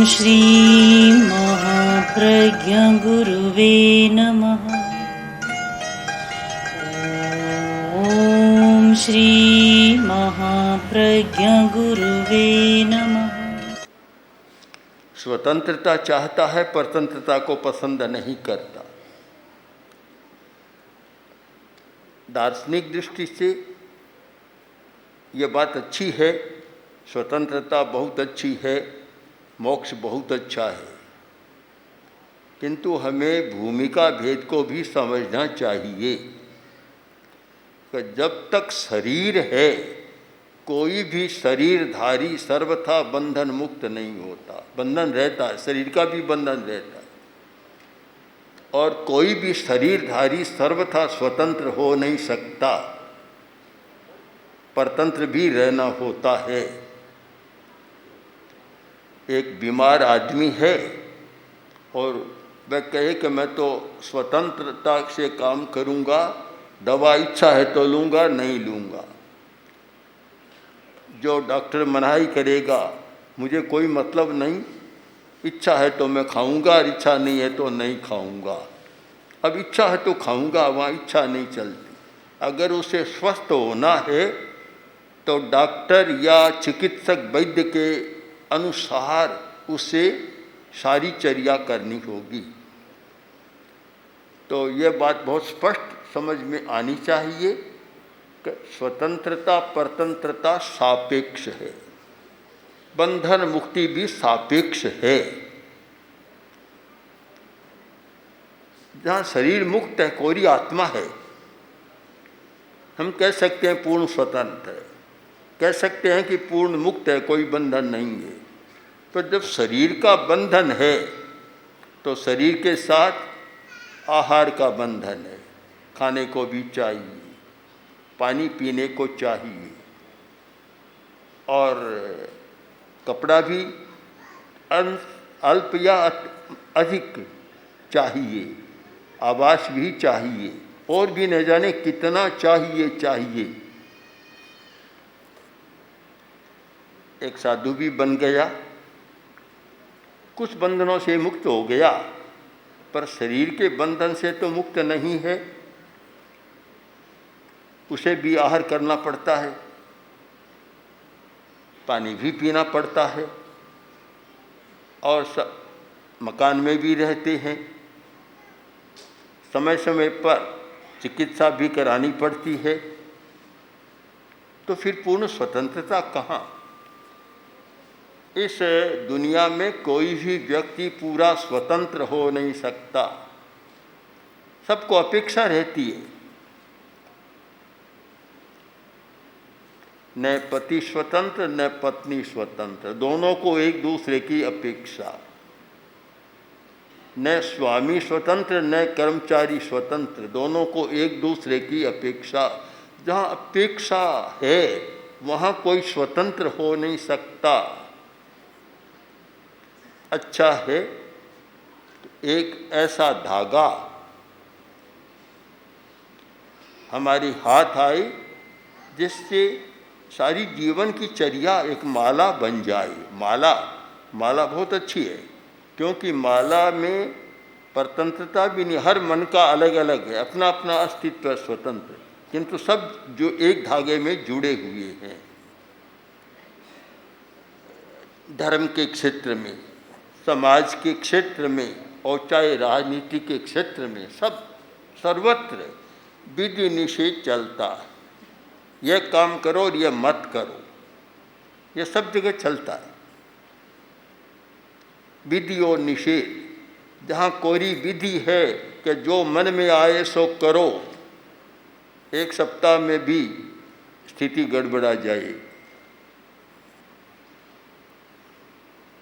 श्री महाप्रज्ञ गुरुवे नमः। ओम श्री महाप्रज्ञ गुरुवे नमः। स्वतंत्रता चाहता है, परतंत्रता को पसंद नहीं करता। दार्शनिक दृष्टि से ये बात अच्छी है, स्वतंत्रता बहुत अच्छी है, मोक्ष बहुत अच्छा है, किंतु हमें भूमिका भेद को भी समझना चाहिए कि जब तक शरीर है कोई भी शरीरधारी सर्वथा बंधन मुक्त नहीं होता। बंधन रहता है, शरीर का भी बंधन रहता है, और कोई भी शरीरधारी सर्वथा स्वतंत्र हो नहीं सकता, परतंत्र भी रहना होता है। एक बीमार आदमी है और वह कहे कि मैं तो स्वतंत्रता से काम करूंगा, दवा इच्छा है तो लूँगा, नहीं लूँगा। जो डॉक्टर मनाही करेगा मुझे कोई मतलब नहीं, इच्छा है तो मैं खाऊंगा और इच्छा नहीं है तो नहीं खाऊंगा। अब इच्छा है तो खाऊंगा, वहाँ इच्छा नहीं चलती। अगर उसे स्वस्थ होना है तो डॉक्टर या चिकित्सक वैद्य के अनुसार उसे सारी चर्या करनी होगी। तो यह बात बहुत स्पष्ट समझ में आनी चाहिए कि स्वतंत्रता परतंत्रता सापेक्ष है, बंधन मुक्ति भी सापेक्ष है। जहाँ शरीर मुक्त है, कोरी आत्मा है, हम कह सकते हैं पूर्ण स्वतंत्र है, कह सकते हैं कि पूर्ण मुक्त है, कोई बंधन नहीं है। तो जब शरीर का बंधन है तो शरीर के साथ आहार का बंधन है, खाने को भी चाहिए, पानी पीने को चाहिए, और कपड़ा भी अल्प या अधिक चाहिए, आवास भी चाहिए, और भी न जाने कितना चाहिए। एक साधु भी बन गया, कुछ बंधनों से मुक्त हो गया, पर शरीर के बंधन से तो मुक्त नहीं है। उसे भी आहार करना पड़ता है, पानी भी पीना पड़ता है, और मकान में भी रहते हैं, समय समय पर चिकित्सा भी करानी पड़ती है। तो फिर पूर्ण स्वतंत्रता कहाँ? इस दुनिया में कोई भी व्यक्ति पूरा स्वतंत्र हो नहीं सकता, सबको अपेक्षा रहती है। न पति स्वतंत्र न पत्नी स्वतंत्र, दोनों को एक दूसरे की अपेक्षा। न स्वामी स्वतंत्र न कर्मचारी स्वतंत्र, दोनों को एक दूसरे की अपेक्षा। जहाँ अपेक्षा है वहाँ कोई स्वतंत्र हो नहीं सकता। अच्छा है तो एक ऐसा धागा हमारी हाथ आए जिससे सारी जीवन की चर्या एक माला बन जाए। माला बहुत अच्छी है, क्योंकि माला में परतंत्रता भी नहीं, हर मन का अलग अलग है, अपना अपना अस्तित्व स्वतंत्र, किंतु सब जो एक धागे में जुड़े हुए हैं। धर्म के क्षेत्र में, समाज के क्षेत्र में, और चाहे राजनीति के क्षेत्र में, सब सर्वत्र विधि निषेध चलता है। यह काम करो और यह मत करो, यह सब जगह चलता है, विधि और निषेध। जहाँ कोई विधि है कि जो मन में आए सो करो, एक सप्ताह में भी स्थिति गड़बड़ा जाए।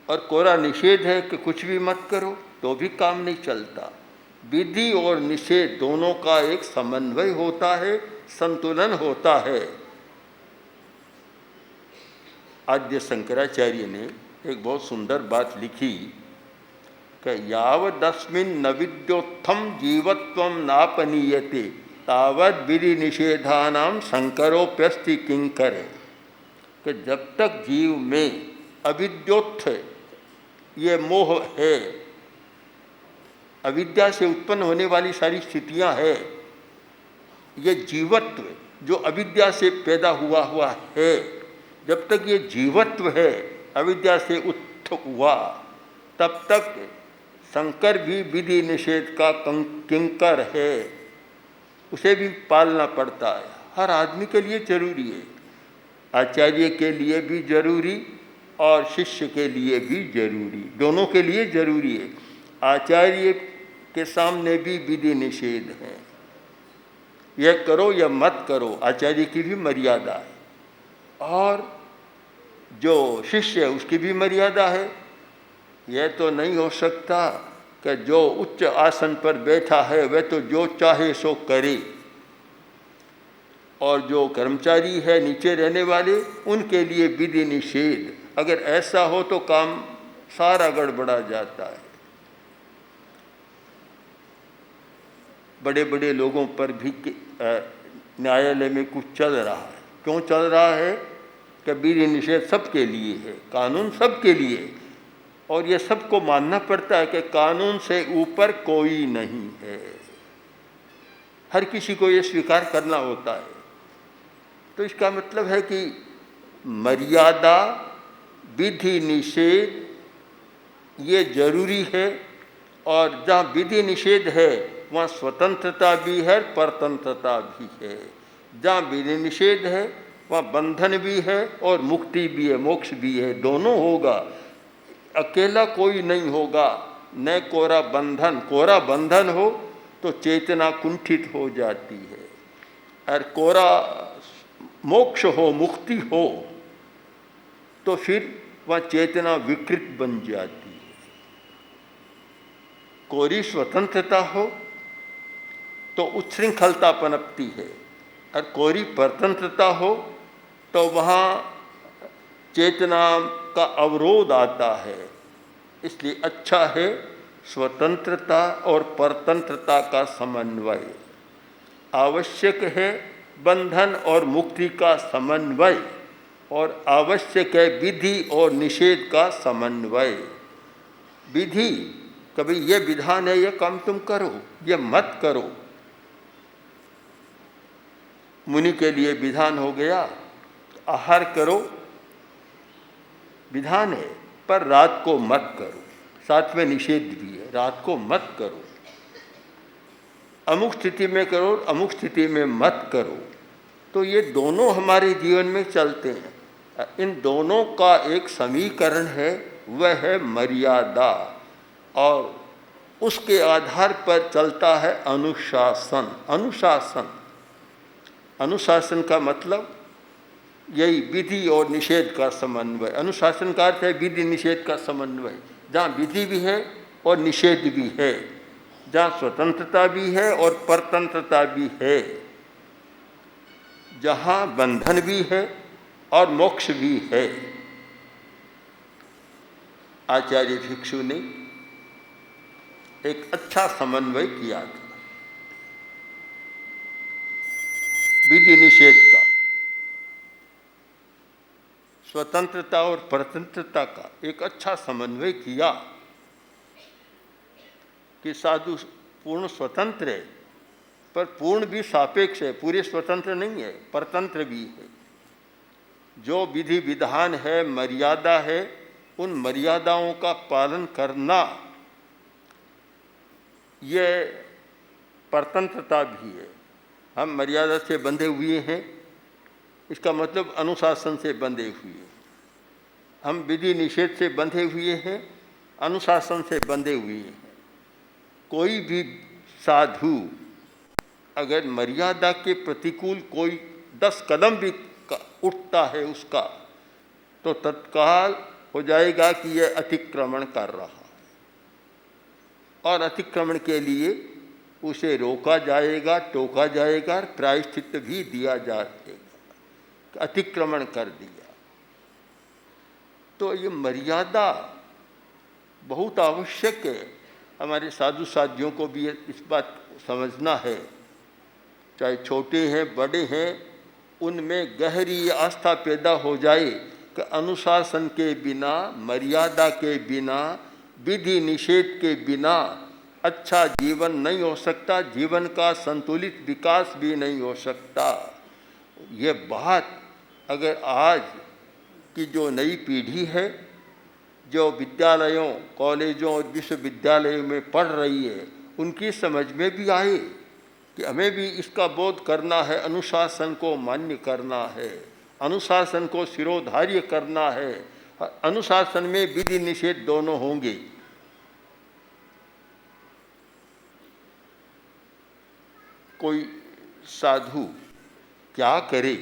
और कोरा निषेध है कि कुछ भी मत करो, तो भी काम नहीं चलता। विधि और निषेध दोनों का एक समन्वय होता है, संतुलन होता है। आद्य शंकराचार्य ने एक बहुत सुंदर बात लिखी कि यावदस्मिन् न विद्योत्थम जीवत्वं नापनीयते तावद विधि निषेधानाम शंकरोप्यस्ति किंकर। कि जब तक जीव में अविद्योत्थ ये मोह है, अविद्या से उत्पन्न होने वाली सारी स्थितियां है, ये जीवत्व जो अविद्या से पैदा हुआ है, जब तक ये जीवत्व है अविद्या से उत्थ हुआ, तब तक शंकर भी विधि निषेध का किंकर है, उसे भी पालना पड़ता है। हर आदमी के लिए जरूरी है, आचार्य के लिए भी जरूरी और शिष्य के लिए भी जरूरी, दोनों के लिए जरूरी है। आचार्य के सामने भी विधि निषेध है, यह करो या मत करो, आचार्य की भी मर्यादा है, और जो शिष्य है उसकी भी मर्यादा है। यह तो नहीं हो सकता कि जो उच्च आसन पर बैठा है वह तो जो चाहे सो करे, और जो कर्मचारी है नीचे रहने वाले उनके लिए विधि निषेध। अगर ऐसा हो तो काम सारा गड़बड़ा जाता है। बड़े बड़े लोगों पर भी न्यायालय में कुछ चल रहा है। क्यों चल रहा है? कि विधि निषेध सबके लिए है, कानून सबके लिए, और ये सबको मानना पड़ता है कि कानून से ऊपर कोई नहीं है, हर किसी को ये स्वीकार करना होता है। तो इसका मतलब है कि मर्यादा, विधि निषेध ये जरूरी है, और जहाँ विधि निषेध है वहाँ स्वतंत्रता भी है, परतंत्रता भी है। जहाँ विधि निषेध है वहाँ बंधन भी है और मुक्ति भी है, मोक्ष भी है, दोनों होगा। अकेला कोई नहीं होगा। न कोरा बंधन, कोरा बंधन हो तो चेतना कुंठित हो जाती है, और कोरा मोक्ष हो, मुक्ति हो, तो फिर वह चेतना विकृत बन जाती है। कोरी स्वतंत्रता हो तो उच्छृंखलता पनपती है, और कोरी परतंत्रता हो तो वहाँ चेतना का अवरोध आता है। इसलिए अच्छा है स्वतंत्रता और परतंत्रता का समन्वय, आवश्यक है बंधन और मुक्ति का समन्वय, और आवश्यक है विधि और निषेध का समन्वय। विधि कभी ये विधान है, ये काम तुम करो, ये मत करो। मुनि के लिए विधान हो गया, आहार करो, विधान है, पर रात को मत करो। साथ में निषेध भी है, रात को मत करो, अमुक स्थिति में करो, अमुक स्थिति में मत करो। तो ये दोनों हमारे जीवन में चलते हैं। इन दोनों का एक समीकरण है, वह है मर्यादा, और उसके आधार पर चलता है अनुशासन। अनुशासन, अनुशासन का मतलब यही विधि और निषेध का समन्वय। अनुशासन का अर्थ है विधि निषेध का समन्वय, जहाँ विधि भी है और निषेध भी है, जहाँ स्वतंत्रता भी है और परतंत्रता भी है, जहाँ बंधन भी है और मोक्ष भी है। आचार्य भिक्षु ने एक अच्छा समन्वय किया था विधि निषेध का, स्वतंत्रता और परतंत्रता का एक अच्छा समन्वय किया कि साधु पूर्ण स्वतंत्र है, पर पूर्ण भी सापेक्ष है, पूरे स्वतंत्र नहीं है, परतंत्र भी है। जो विधि विधान है, मर्यादा है, उन मर्यादाओं का पालन करना ये परतंत्रता भी है। हम मर्यादा से बंधे हुए हैं, इसका मतलब अनुशासन से बंधे हुए हैं। हम विधि निषेध से बंधे हुए हैं, अनुशासन से बंधे हुए हैं। कोई भी साधु अगर मर्यादा के प्रतिकूल कोई 10 कदम भी उठता है उसका, तो तत्काल हो जाएगा कि यह अतिक्रमण कर रहा है, और अतिक्रमण के लिए उसे रोका जाएगा, टोका जाएगा, प्रायश्चित भी दिया जाएगा। अतिक्रमण कर दिया। तो ये मर्यादा बहुत आवश्यक है। हमारे साधु साधियों को भी इस बात समझना है, चाहे छोटे हैं बड़े हैं, उनमें गहरी आस्था पैदा हो जाए कि अनुशासन के बिना, मर्यादा के बिना विधि निषेध के बिना अच्छा जीवन नहीं हो सकता, जीवन का संतुलित विकास भी नहीं हो सकता। ये बात अगर आज की जो नई पीढ़ी है, जो विद्यालयों, कॉलेजों और विश्वविद्यालयों में पढ़ रही है, उनकी समझ में भी आए कि हमें भी इसका बोध करना है, अनुशासन को मान्य करना है, अनुशासन को शिरोधार्य करना है। अनुशासन में विधि निषेध दोनों होंगे। कोई साधु क्या करे,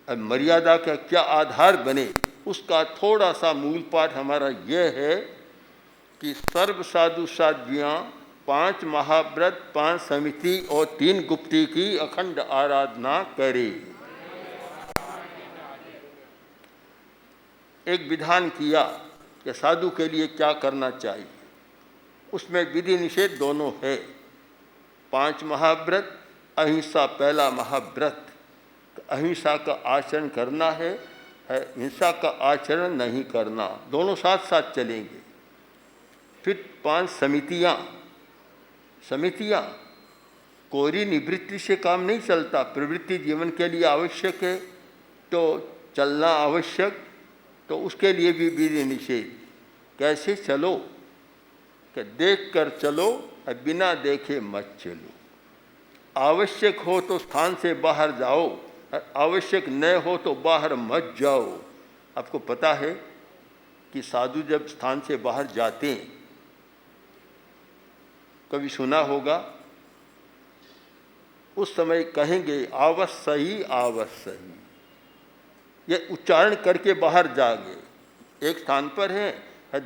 अब मर्यादा का क्या आधार बने, उसका थोड़ा सा मूल पाठ हमारा यह है कि सर्व साधु साध्वियाँ 5 महाव्रत, 5 समिति और 3 गुप्ती की अखंड आराधना करे। एक विधान किया कि साधु के लिए क्या करना चाहिए, उसमें विधि निषेध दोनों है। 5 महाव्रत, अहिंसा पहला महाव्रत, अहिंसा का आचरण करना है, हिंसा का आचरण नहीं करना, दोनों साथ साथ चलेंगे। फिर 5 समितियाँ, कोरी निवृत्ति से काम नहीं चलता, प्रवृत्ति जीवन के लिए आवश्यक है, तो चलना आवश्यक, तो उसके लिए भी विधि निषेध। कैसे चलो कि देख कर चलो और बिना देखे मत चलो। आवश्यक हो तो स्थान से बाहर जाओ, आवश्यक न हो तो बाहर मत जाओ। आपको पता है कि साधु जब स्थान से बाहर जाते हैं, कभी सुना होगा, उस समय कहेंगे आवश्यही आवश्यही, ये उच्चारण करके बाहर जाएंगे। एक स्थान पर हैं,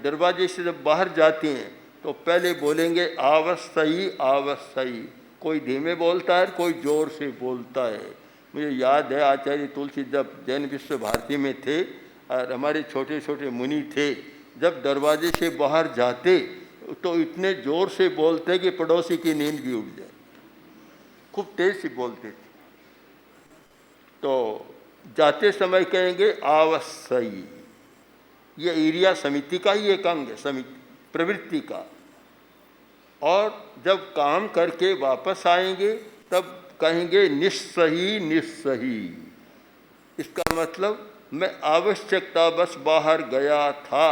दरवाजे से जब बाहर जाते हैं तो पहले बोलेंगे आवश्यही आवश्यही। कोई धीमे बोलता है, कोई जोर से बोलता है। मुझे याद है आचार्य तुलसी जब जैन विश्व भारती में थे और हमारे छोटे छोटे मुनि थे, जब दरवाजे से बाहर जाते तो इतने जोर से बोलते कि पड़ोसी की नींद भी उड़ जाए, खूब तेज से बोलते थे। तो जाते समय कहेंगे आवश्यही। ये एरिया समिति का ही एक अंग है, समिति प्रवृत्ति का। और जब काम करके वापस आएंगे तब कहेंगे निस्सही निस्सही। इसका मतलब मैं आवश्यकता बस बाहर गया था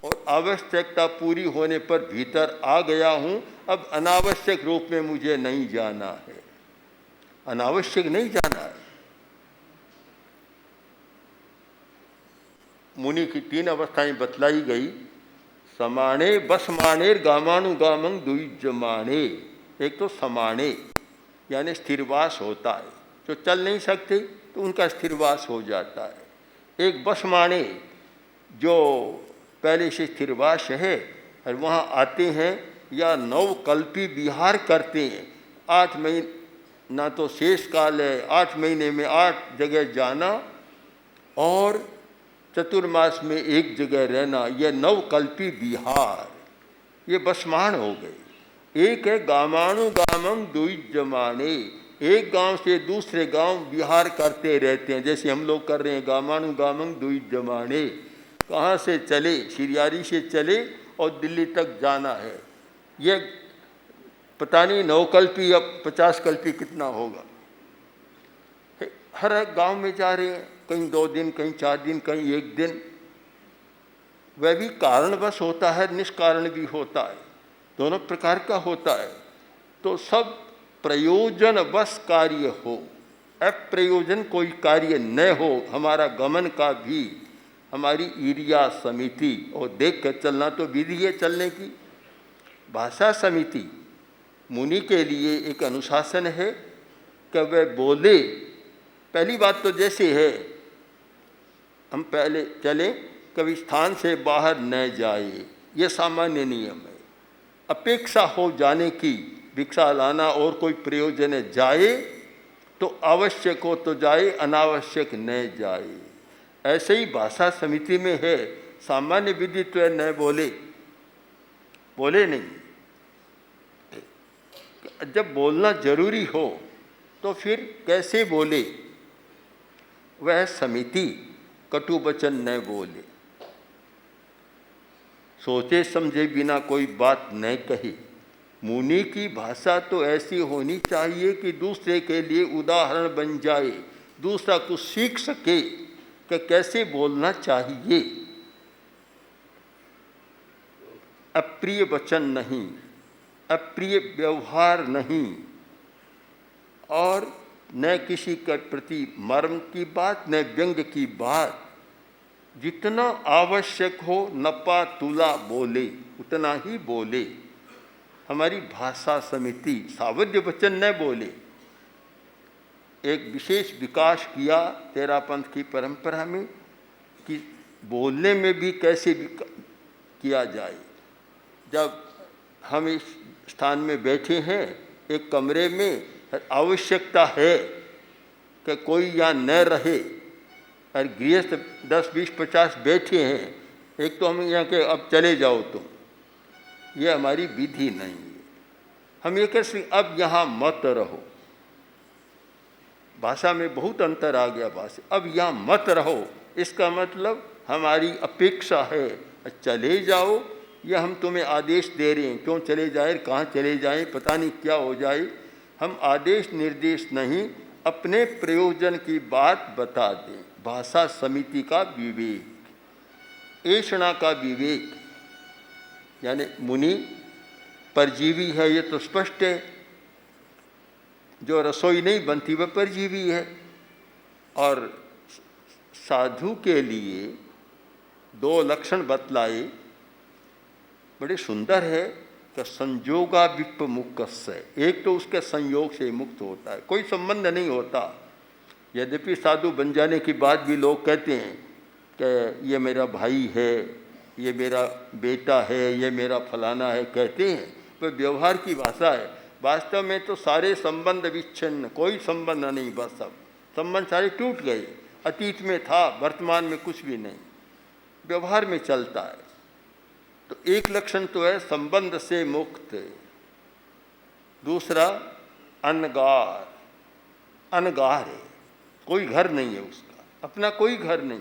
और आवश्यकता पूरी होने पर भीतर आ गया हूँ, अब अनावश्यक रूप में मुझे नहीं जाना है, अनावश्यक नहीं जाना है। मुनि की 3 अवस्थाएं बतलाई गई। समाणे बसमाणेर गामानुगामं द्विजमाणे। एक तो समाणे यानी स्थिरवास होता है, जो चल नहीं सकते तो उनका स्थिरवास हो जाता है। एक बसमाणे जो पहले से स्थिरवास है और वहाँ आते हैं या नवकल्पी विहार करते हैं। 8 महीना तो शेष काल है, 8 महीने में 8 जगह जाना और चतुर्मास में 1 जगह रहना, यह नवकल्पी विहार, ये बसमान हो गए। एक है गामानुगामं द्विजमाने, एक गांव से दूसरे गांव विहार करते रहते हैं, जैसे हम लोग कर रहे हैं गामानुगामं द्विजमाने। कहाँ से चले, शिरियारी से चले और दिल्ली तक जाना है, ये पता नहीं नवकल्पी अब 50 कल्पी कितना होगा। हर एक गांव में जा रहे हैं, कहीं 2 दिन, कहीं 4 दिन, कहीं 1 दिन। वह भी कारणवश होता है, निष्कारण भी होता है, दोनों प्रकार का होता है। तो सब प्रयोजनवश कार्य हो, अप्रयोजन कोई कार्य न हो। हमारा गमन का भी हमारी ईरिया समिति और देख कर चलना तो विधि है चलने की। भाषा समिति मुनि के लिए एक अनुशासन है कि वह बोले। पहली बात तो जैसे है, हम पहले चलें, कभी स्थान से बाहर न जाए, ये सामान्य नियम है। अपेक्षा हो जाने की, भिक्षा लाना और कोई प्रयोजन है, जाए तो आवश्यक हो तो जाए, अनावश्यक न जाए। ऐसे ही भाषा समिति में है, सामान्य विधि तो न बोले, बोले नहीं। जब बोलना जरूरी हो तो फिर कैसे बोले, वह समिति कटु वचन न बोले। सोचे समझे बिना कोई बात न कहे। मुनि की भाषा तो ऐसी होनी चाहिए कि दूसरे के लिए उदाहरण बन जाए, दूसरा कुछ सीख सके कि कैसे बोलना चाहिए। अप्रिय वचन नहीं, अप्रिय व्यवहार नहीं, और न किसी के प्रति मर्म की बात, न व्यंग्य की बात। जितना आवश्यक हो नपा तुला बोले, उतना ही बोले। हमारी भाषा समिति सावध्य वचन न बोले। एक विशेष विकास किया तेरापंथ की परंपरा में कि बोलने में भी कैसे किया जाए। जब हम इस स्थान में बैठे हैं, एक कमरे में, आवश्यकता है कि कोई यहाँ न रहे, और गृहस्थ 10, 20, 50 बैठे हैं, एक तो हम यहाँ के अब चले जाओ तुम, ये हमारी विधि नहीं है। हम ये कह सकते अब यहाँ मत रहो। भाषा में बहुत अंतर आ गया भाषा। अब यहाँ मत रहो, इसका मतलब हमारी अपेक्षा है चले जाओ, या हम तुम्हें आदेश दे रहे हैं। क्यों चले जाए, कहाँ चले जाएं, पता नहीं क्या हो जाए। हम आदेश निर्देश नहीं, अपने प्रयोजन की बात बता दें। भाषा समिति का विवेक, ऐषणा का विवेक, यानी मुनि परजीवी है, ये तो स्पष्ट है। जो रसोई नहीं बनती वह परजीवी है। और साधु के लिए 2 लक्षण बतलाए, बड़े सुंदर है कि संयोगा विप्पमुक्तस्य, एक तो उसके संयोग से मुक्त होता है, कोई संबंध नहीं होता। यद्यपि साधु बन जाने के बाद भी लोग कहते हैं कि ये मेरा भाई है, ये मेरा बेटा है, ये मेरा फलाना है, कहते हैं, पर व्यवहार की भाषा है। वास्तव में तो सारे संबंध विच्छिन्न, कोई संबंध नहीं, बस सब संबंध सारे टूट गए। अतीत में था, वर्तमान में कुछ भी नहीं, व्यवहार में चलता है। तो एक लक्षण तो है संबंध से मुक्त। दूसरा अनगार, अनगार है, कोई घर नहीं है उसका, अपना कोई घर नहीं।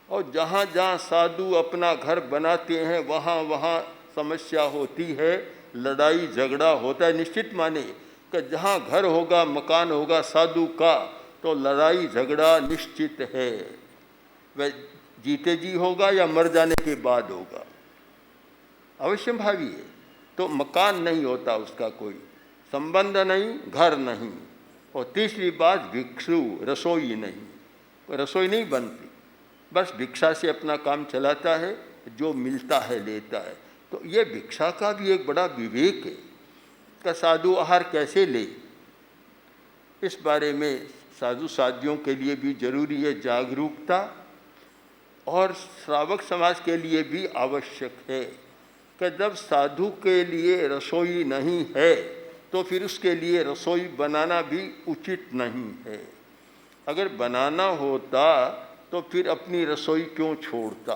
और जहाँ जहाँ साधु अपना घर बनाते हैं वहाँ वहाँ समस्या होती है, लड़ाई झगड़ा होता है। निश्चित माने कि जहाँ घर होगा, मकान होगा साधु का, तो लड़ाई झगड़ा निश्चित है। वह जीते जी होगा या मर जाने के बाद होगा, अवश्य भावी है। तो मकान नहीं होता उसका, कोई संबंध नहीं, घर नहीं। और तीसरी बात भिक्षु, रसोई नहीं, रसोई नहीं बनती, बस भिक्षा से अपना काम चलाता है, जो मिलता है लेता है। तो ये भिक्षा का भी एक बड़ा विवेक है कि साधु आहार कैसे ले। इस बारे में साधु साधियों के लिए भी जरूरी है जागरूकता, और श्रावक समाज के लिए भी आवश्यक है कि जब साधु के लिए रसोई नहीं है तो फिर उसके लिए रसोई बनाना भी उचित नहीं है। अगर बनाना होता तो फिर अपनी रसोई क्यों छोड़ता।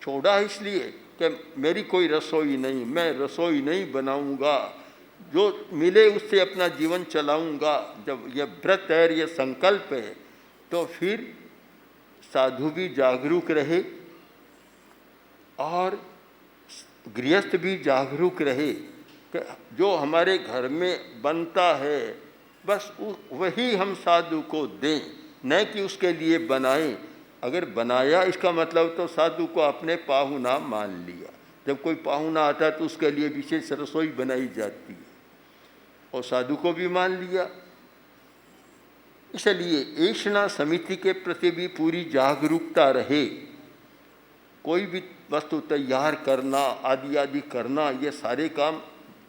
छोड़ा इसलिए कि मेरी कोई रसोई नहीं, मैं रसोई नहीं बनाऊंगा, जो मिले उससे अपना जीवन चलाऊंगा। जब यह व्रत है, यह संकल्प है, तो फिर साधु भी जागरूक रहे और गृहस्थ भी जागरूक रहे कि जो हमारे घर में बनता है बस वही हम साधु को दें, न कि उसके लिए बनाएं। अगर बनाया इसका मतलब तो साधु को अपने पाहुना मान लिया। जब कोई पाहुना आता है तो उसके लिए विशेष रसोई बनाई जाती है, और साधु को भी मान लिया। इसलिए ऐषणा समिति के प्रति भी पूरी जागरूकता रहे। कोई भी वस्तु तैयार करना, आदि आदि करना, ये सारे काम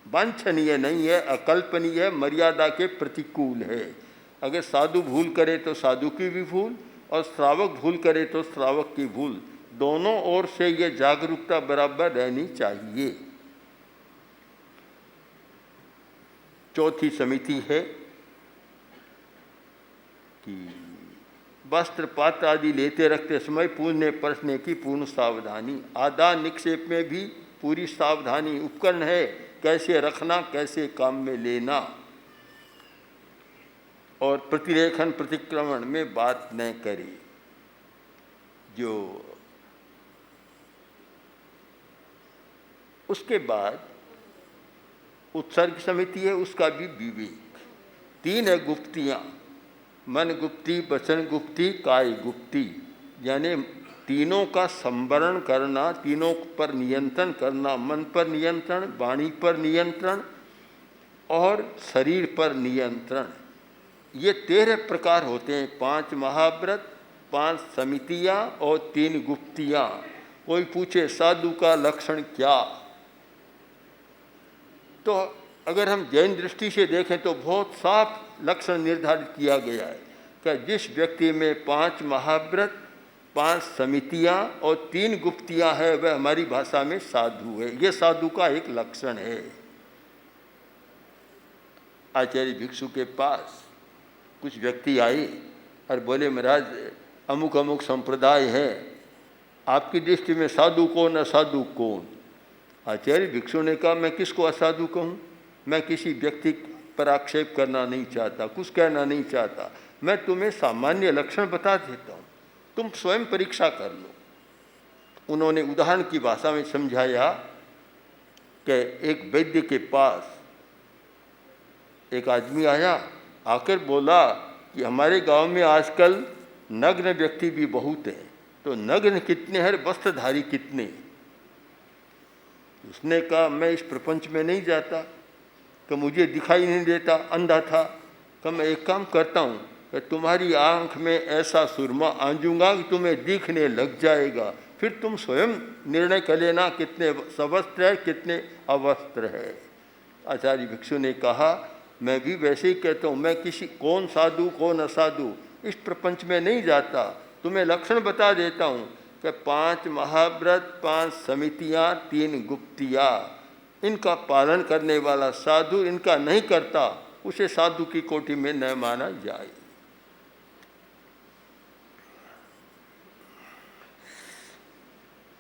वांछनीय नहीं है, अकल्पनीय है, मर्यादा के प्रतिकूल है। अगर साधु भूल करे तो साधु की भी भूल, और श्रावक भूल करे तो श्रावक की भूल, दोनों ओर से ये जागरूकता बराबर रहनी चाहिए। चौथी समिति है कि वस्त्र पात्र आदि लेते रखते समय पूजने परसने की पूर्ण सावधानी। आदान निक्षेप में भी पूरी सावधानी। उपकरण है कैसे रखना, कैसे काम में लेना, और प्रतिलेखन प्रतिक्रमण में बात न करे। जो उसके बाद उत्सर्ग समिति है, उसका भी विवेक। 3 है गुप्तियाँ, मन गुप्ती, वचन गुप्ती, काय गुप्ती, यानी तीनों का संवरण करना, तीनों पर नियंत्रण करना, मन पर नियंत्रण, वाणी पर नियंत्रण और शरीर पर नियंत्रण। ये 13 प्रकार होते हैं। 5 महाव्रत, 5 समितियाँ और 3 गुप्तियाँ। कोई पूछे साधु का लक्षण क्या, तो अगर हम जैन दृष्टि से देखें तो बहुत साफ लक्षण निर्धारित किया गया है कि जिस व्यक्ति में 5 महाव्रत, 5 समितियाँ और 3 गुप्तियाँ है, वह हमारी भाषा में साधु है। ये साधु का एक लक्षण है। आचार्य भिक्षु के पास कुछ व्यक्ति आए और बोले, महाराज अमुक अमुक संप्रदाय है, आपकी दृष्टि में साधु कौन, असाधु कौन? आचार्य भिक्षु ने कहा, मैं किसको असाधु कहूँ? मैं किसी व्यक्ति पर आक्षेप करना नहीं चाहता, कुछ कहना नहीं चाहता। मैं तुम्हें सामान्य लक्षण बता देता हूँ, तुम स्वयं परीक्षा कर लो। उन्होंने उदाहरण की भाषा में समझाया कि एक वैद्य के पास एक आदमी आया, आकर बोला कि हमारे गांव में आजकल नग्न व्यक्ति भी बहुत हैं, तो नग्न कितने हैं, वस्त्रधारी कितने? उसने कहा, मैं इस प्रपंच में नहीं जाता, कि मुझे दिखाई नहीं देता, अंधा था। कि मैं एक काम करता हूँ कि तुम्हारी आंख में ऐसा सुरमा आंजूंगा कि तुम्हें दिखने लग जाएगा, फिर तुम स्वयं निर्णय कर लेना कितने सवस्त्र है, कितने अवस्त्र है। आचार्य भिक्षु ने कहा, मैं भी वैसे ही कहता हूँ, मैं किसी कौन साधु कौन असाधु इस प्रपंच में नहीं जाता, तुम्हें लक्षण बता देता हूँ कि 5 महाव्रत, 5 समितियाँ, 3 गुप्तियाँ, इनका पालन करने वाला साधु, इनका नहीं करता उसे साधु की कोटि में न माना जाए।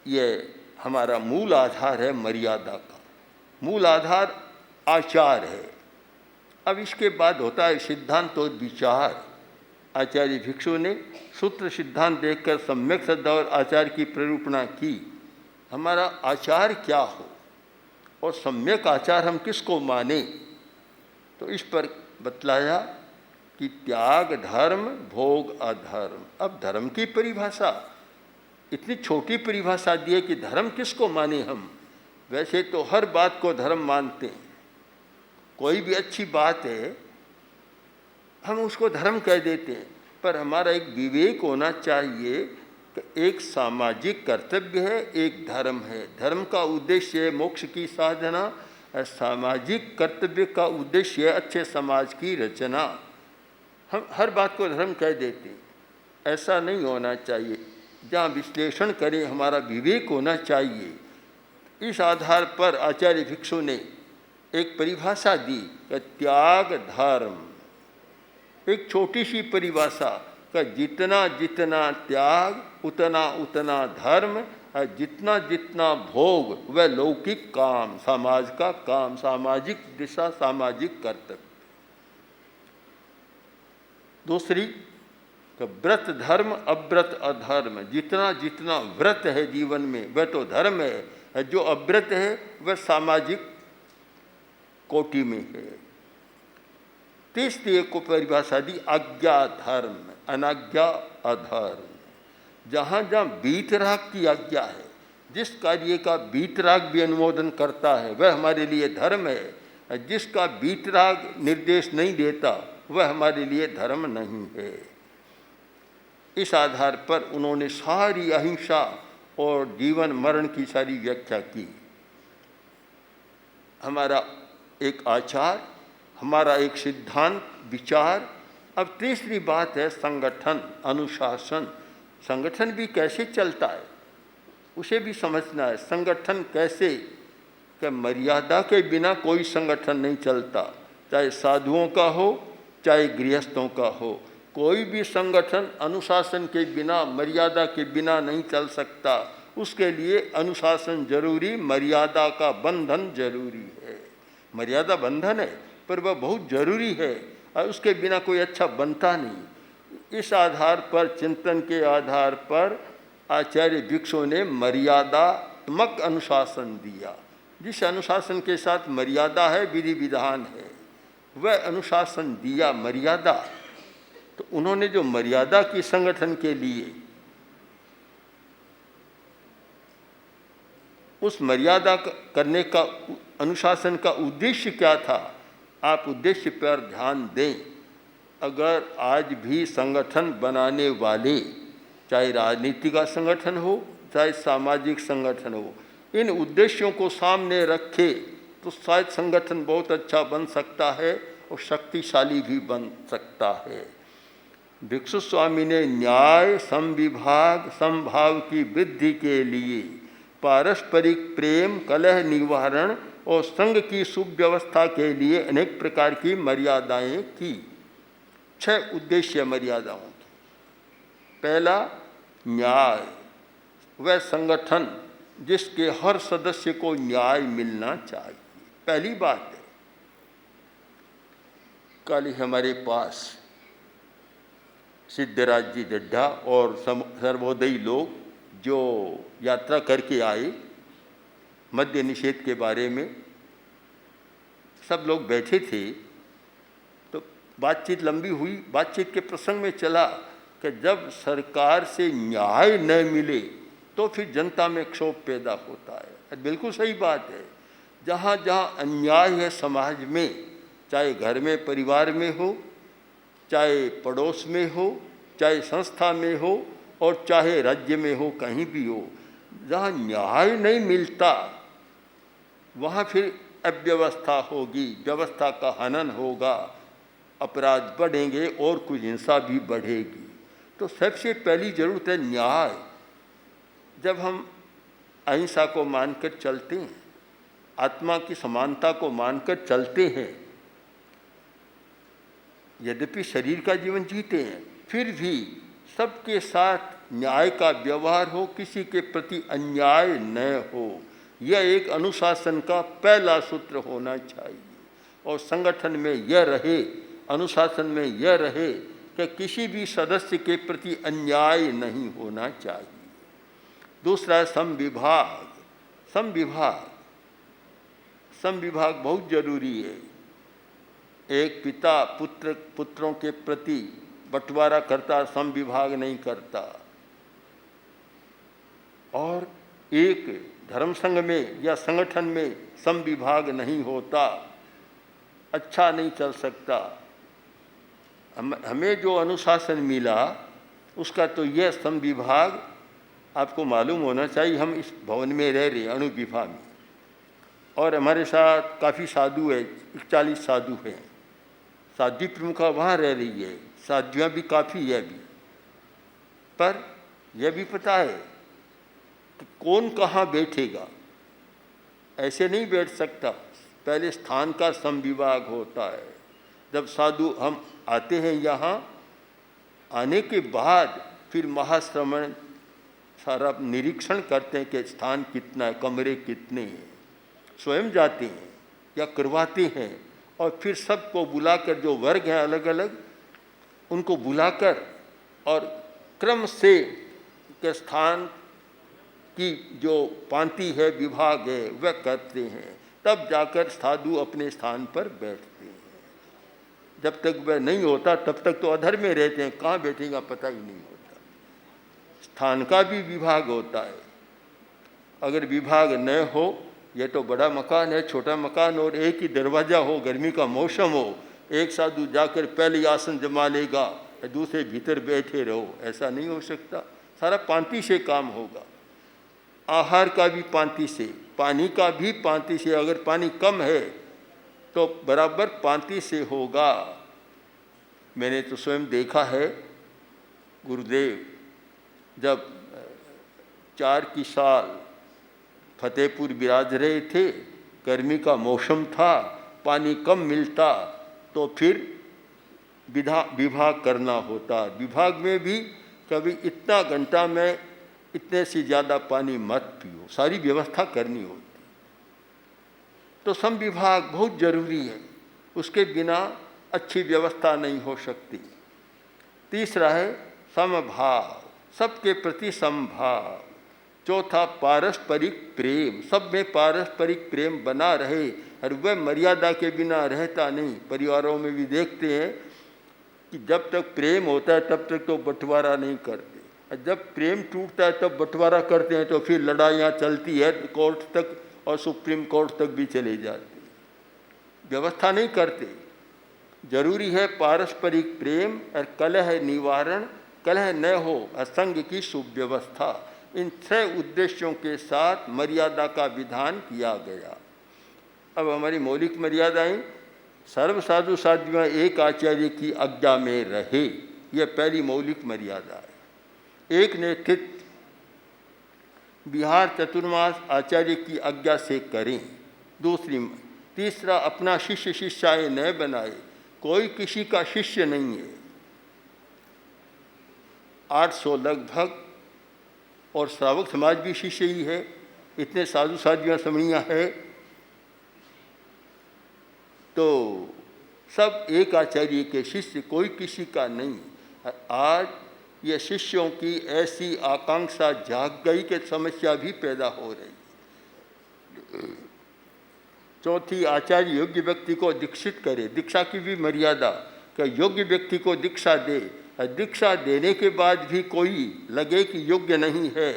ये हमारा मूल आधार है मर्यादा का, मूल आधार आचार है। अब इसके बाद होता है सिद्धांत और विचार। आचार्य भिक्षु ने सूत्र सिद्धांत देखकर सम्यक श्रद्धा और आचार की प्ररूपणा की। हमारा आचार क्या हो और सम्यक आचार हम किसको माने, तो इस पर बतलाया कि त्याग धर्म, भोग अधर्म। अब धर्म की परिभाषा, इतनी छोटी परिभाषा दी है कि धर्म किसको माने हम। वैसे तो हर बात को धर्म मानते हैं, कोई भी अच्छी बात है हम उसको धर्म कह देते हैं, पर हमारा एक विवेक होना चाहिए कि एक सामाजिक कर्तव्य है, एक धर्म है। धर्म का उद्देश्य है मोक्ष की साधना और सामाजिक कर्तव्य का उद्देश्य है अच्छे समाज की रचना। हम हर बात को धर्म कह देते हैं, ऐसा नहीं होना चाहिए। जहाँ विश्लेषण करें हमारा विवेक होना चाहिए। इस आधार पर आचार्य भिक्षु ने एक परिभाषा दी कि त्याग धर्म, एक छोटी सी परिभाषा का जितना जितना त्याग उतना उतना धर्म, और जितना जितना भोग वह लौकिक काम, समाज का काम, सामाजिक दिशा, सामाजिक कर्तव्य। दूसरी कि व्रत धर्म अव्रत अधर्म, जितना जितना व्रत है जीवन में वह तो धर्म है, जो अव्रत है वह सामाजिक कोटि में है। तीसरी को परिभाषा दी आज्ञा धर्म, अनाज्ञा अधर्म। जहाँ जहाँ वीतराग की आज्ञा है, जिस कार्य का वीतराग भी अनुमोदन करता है वह हमारे लिए धर्म है, जिसका वीतराग निर्देश नहीं देता वह हमारे लिए धर्म नहीं है। इस आधार पर उन्होंने सारी अहिंसा और जीवन मरण की सारी व्याख्या की। हमारा एक आचार, हमारा एक सिद्धांत विचार। अब तीसरी बात है संगठन, अनुशासन। संगठन भी कैसे चलता है उसे भी समझना है। संगठन कैसे, कि मर्यादा के बिना कोई संगठन नहीं चलता, चाहे साधुओं का हो चाहे गृहस्थों का हो। कोई भी संगठन अनुशासन के बिना, मर्यादा के बिना नहीं चल सकता। उसके लिए अनुशासन जरूरी, मर्यादा का बंधन जरूरी है। मर्यादा बंधन है पर वह बहुत जरूरी है और उसके बिना कोई अच्छा बनता नहीं। इस आधार पर, चिंतन के आधार पर आचार्य भिक्षु ने मर्यादात्मक अनुशासन दिया। जिस अनुशासन के साथ मर्यादा है, विधि विधान है, वह अनुशासन दिया मर्यादा। तो उन्होंने जो मर्यादा की संगठन के लिए, उस मर्यादा करने का अनुशासन का उद्देश्य क्या था, आप उद्देश्य पर ध्यान दें। अगर आज भी संगठन बनाने वाले, चाहे राजनीति का संगठन हो चाहे सामाजिक संगठन हो, इन उद्देश्यों को सामने रखे तो शायद संगठन बहुत अच्छा बन सकता है और शक्तिशाली भी बन सकता है। भिक्षु स्वामी ने न्याय, समविभाग, समभाव की वृद्धि के लिए पारस्परिक प्रेम, कलह निवारण और संघ की सुव्यवस्था के लिए अनेक प्रकार की मर्यादाएं की। 6 उद्देश्य मर्यादाओं की। पहला, न्याय, वह संगठन जिसके हर सदस्य को न्याय मिलना चाहिए, पहली बात है। कल ही हमारे पास सिद्धराज जी जड्ढा और सर्वोदयी लोग जो यात्रा करके आए, मद्य निषेध के बारे में सब लोग बैठे थे, तो बातचीत लंबी हुई। बातचीत के प्रसंग में चला कि जब सरकार से न्याय न मिले तो फिर जनता में क्षोभ पैदा होता है। बिल्कुल सही बात है। जहाँ जहाँ अन्याय है समाज में, चाहे घर में परिवार में हो, चाहे पड़ोस में हो, चाहे संस्था में हो और चाहे राज्य में हो, कहीं भी हो, जहाँ न्याय नहीं मिलता वहाँ फिर अव्यवस्था होगी, व्यवस्था का हनन होगा, अपराध बढ़ेंगे और कुछ हिंसा भी बढ़ेगी। तो सबसे पहली जरूरत है न्याय। जब हम अहिंसा को मानकर चलते हैं, आत्मा की समानता को मानकर चलते हैं, यद्यपि शरीर का जीवन जीते हैं, फिर भी सबके साथ न्याय का व्यवहार हो, किसी के प्रति अन्याय न हो, यह एक अनुशासन का पहला सूत्र होना चाहिए। और संगठन में यह रहे, अनुशासन में यह रहे कि किसी भी सदस्य के प्रति अन्याय नहीं होना चाहिए। दूसरा है समविभाग। समविभाग बहुत जरूरी है। एक पिता पुत्रों के प्रति बंटवारा करता, समविभाग नहीं करता। और एक धर्म संघ में या संगठन में समविभाग नहीं होता, अच्छा नहीं चल सकता। हमें जो अनुशासन मिला उसका तो यह समविभाग आपको मालूम होना चाहिए। हम इस भवन में रह रहे अणुविभा में, और हमारे साथ काफ़ी साधु है, 41 साधु हैं। साध्वी प्रमुखा वहाँ रह रही है, साध्वियाँ भी काफ़ी है अभी। पर यह भी पता है कि कौन कहाँ बैठेगा, ऐसे नहीं बैठ सकता। पहले स्थान का समविभाग होता है। जब साधु हम आते हैं यहाँ, आने के बाद फिर महाश्रमण सारा निरीक्षण करते हैं कि स्थान कितना है, कमरे कितने हैं, स्वयं जाते हैं या करवाते हैं। और फिर सबको बुलाकर, जो वर्ग हैं अलग अलग, उनको बुलाकर और क्रम से के स्थान की जो पांति है, विभाग है, वह करते हैं। तब जाकर साधु अपने स्थान पर बैठते हैं। जब तक वह नहीं होता तब तक तो अधर में रहते हैं, कहाँ बैठेगा पता ही नहीं होता। स्थान का भी विभाग होता है। अगर विभाग न हो, यह तो बड़ा मकान है, छोटा मकान, और एक ही दरवाज़ा हो, गर्मी का मौसम हो, एक साधु जाकर पहले आसन जमा लेगा, दूसरे भीतर बैठे रहो, ऐसा नहीं हो सकता। सारा पांति से काम होगा। आहार का भी पांति से, पानी का भी पांति से। अगर पानी कम है तो बराबर पांति से होगा। मैंने तो स्वयं देखा है, गुरुदेव जब 4 की साल फतेहपुर विराज रहे थे, गर्मी का मौसम था, पानी कम मिलता, तो फिर विभाग करना होता। विभाग में भी कभी इतना घंटा में इतने से ज़्यादा पानी मत पियो, सारी व्यवस्था करनी होती। तो समविभाग बहुत जरूरी है, उसके बिना अच्छी व्यवस्था नहीं हो सकती। तीसरा है समभाव, सबके प्रति समभाव। चौथा पारस्परिक प्रेम, सब में पारस्परिक प्रेम बना रहे, और वह मर्यादा के बिना रहता नहीं। परिवारों में भी देखते हैं कि जब तक प्रेम होता है तब तक तो बंटवारा नहीं करते, और जब प्रेम टूटता है तब बंटवारा करते हैं, तो फिर लड़ाइयाँ चलती है कोर्ट तक और सुप्रीम कोर्ट तक भी चले जाते, व्यवस्था नहीं करते। जरूरी है पारस्परिक प्रेम और कलह निवारण, कलह न हो, असंग की सुव्यवस्था। इन 6 उद्देश्यों के साथ मर्यादा का विधान किया गया। अब हमारी मौलिक मर्यादाएं, सर्व साधु साध्वियाँ एक आचार्य की आज्ञा में रहे, यह पहली मौलिक मर्यादा है। एक नेतृत्व विहार चतुर्मास आचार्य की आज्ञा से करें। तीसरा, अपना शिष्य शिष्याएं न बनाए, कोई किसी का शिष्य नहीं है। 800 लगभग, और श्रावक समाज भी शिष्य ही है, इतने साधु साध्वियाँ समणियाँ है, तो सब एक आचार्य के शिष्य, कोई किसी का नहीं। आज ये शिष्यों की ऐसी आकांक्षा जाग गई कि समस्या भी पैदा हो रही। चौथी, आचार्य योग्य व्यक्ति को दीक्षित करे, दीक्षा की भी मर्यादा, कि योग्य व्यक्ति को दीक्षा दे। दीक्षा देने के बाद भी कोई लगे कि योग्य नहीं है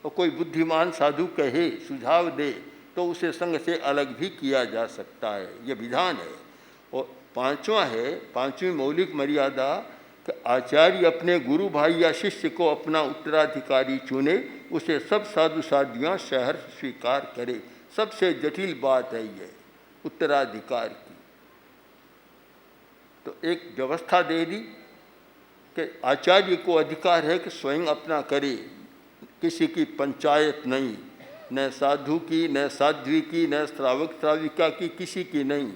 और कोई बुद्धिमान साधु कहे, सुझाव दे, तो उसे संग से अलग भी किया जा सकता है, ये विधान है। और पांचवा है, पांचवी मौलिक मर्यादा, कि आचार्य अपने गुरु भाई या शिष्य को अपना उत्तराधिकारी चुने, उसे सब साधु साध्वियाँ सहर्ष स्वीकार करे। सबसे जटिल बात है ये उत्तराधिकार की। तो एक व्यवस्था दे दी कि आचार्य को अधिकार है कि स्वयं अपना करे, किसी की पंचायत नहीं, न साधु की, न साध्वी की, न श्रावक श्राविका की, किसी की नहीं।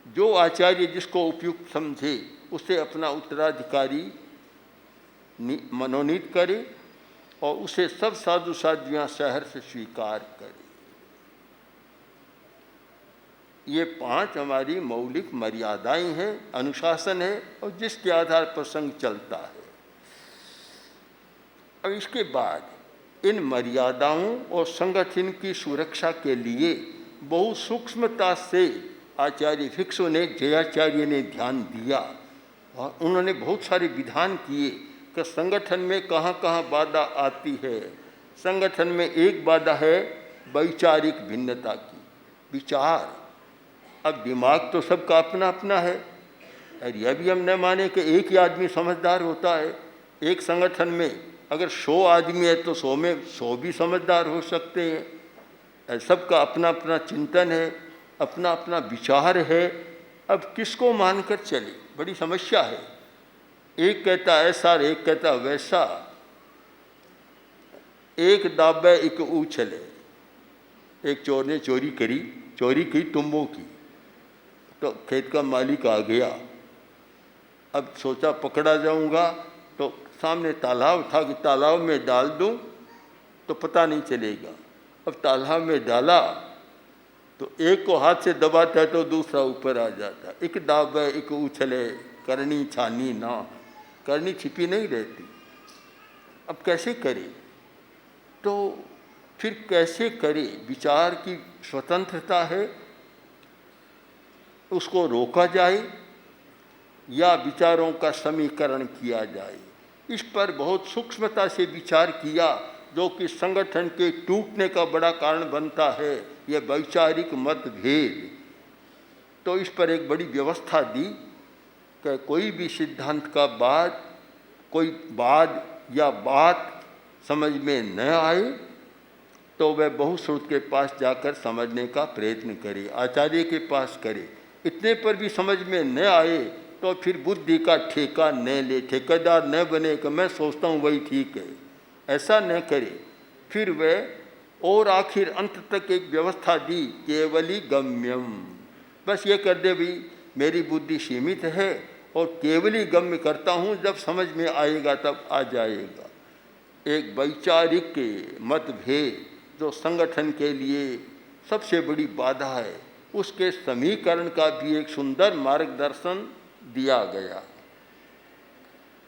जो आचार्य जिसको उपयुक्त समझे उसे अपना उत्तराधिकारी मनोनीत करे और उसे सब साधु साध्वियाँ सहर्ष स्वीकार करे। ये 5 हमारी मौलिक मर्यादाएं हैं, अनुशासन है, और जिसके आधार पर संघ चलता है। अब इसके बाद इन मर्यादाओं और संगठन की सुरक्षा के लिए बहुत सूक्ष्मता से आचार्य भिक्षु ने, जयाचार्य ने ध्यान दिया, और उन्होंने बहुत सारे विधान किए कि संगठन में कहाँ कहाँ बाधा आती है। संगठन में एक बाधा है वैचारिक भिन्नता की, विचार। अब दिमाग तो सबका अपना अपना है, और यह भी हम न माने कि एक ही आदमी समझदार होता है। एक संगठन में अगर 100 आदमी है तो 100 में 100 भी समझदार हो सकते हैं। सबका अपना अपना चिंतन है, अपना अपना विचार है। अब किसको मानकर चले, बड़ी समस्या है। एक कहता ऐसा, एक कहता वैसा, एक दाबे एक उछले। एक चोर ने चोरी की तुम्बों की, तो खेत का मालिक आ गया। अब सोचा पकड़ा जाऊंगा, तो सामने तालाब था कि तालाब में डाल दूं तो पता नहीं चलेगा। अब तालाब में डाला तो एक को हाथ से दबाता है तो दूसरा ऊपर आ जाता। एक दाबे एक उछले, करनी छानी ना, करनी छिपी नहीं रहती। अब कैसे करे, तो फिर कैसे करे? विचार की स्वतंत्रता है, उसको रोका जाए या विचारों का समीकरण किया जाए। इस पर बहुत सूक्ष्मता से विचार किया, जो कि संगठन के टूटने का बड़ा कारण बनता है, यह वैचारिक मतभेद। तो इस पर एक बड़ी व्यवस्था दी कि कोई भी सिद्धांत का कोई या बात समझ में न आए तो वह बहुश्रुत के पास जाकर समझने का प्रयत्न करे, आचार्य के पास करे। इतने पर भी समझ में न आए तो फिर बुद्धि का ठेका न ले, ठेकेदार न बने कि मैं सोचता हूँ वही ठीक है, ऐसा न करे। फिर वह और आखिर अंत तक एक व्यवस्था दी, केवली गम्यम। बस ये कर दे भाई मेरी बुद्धि सीमित है और केवली गम्य करता हूँ, जब समझ में आएगा तब आ जाएगा। एक वैचारिक मतभेद जो संगठन के लिए सबसे बड़ी बाधा है, उसके समीकरण का भी एक सुंदर मार्गदर्शन दिया गया।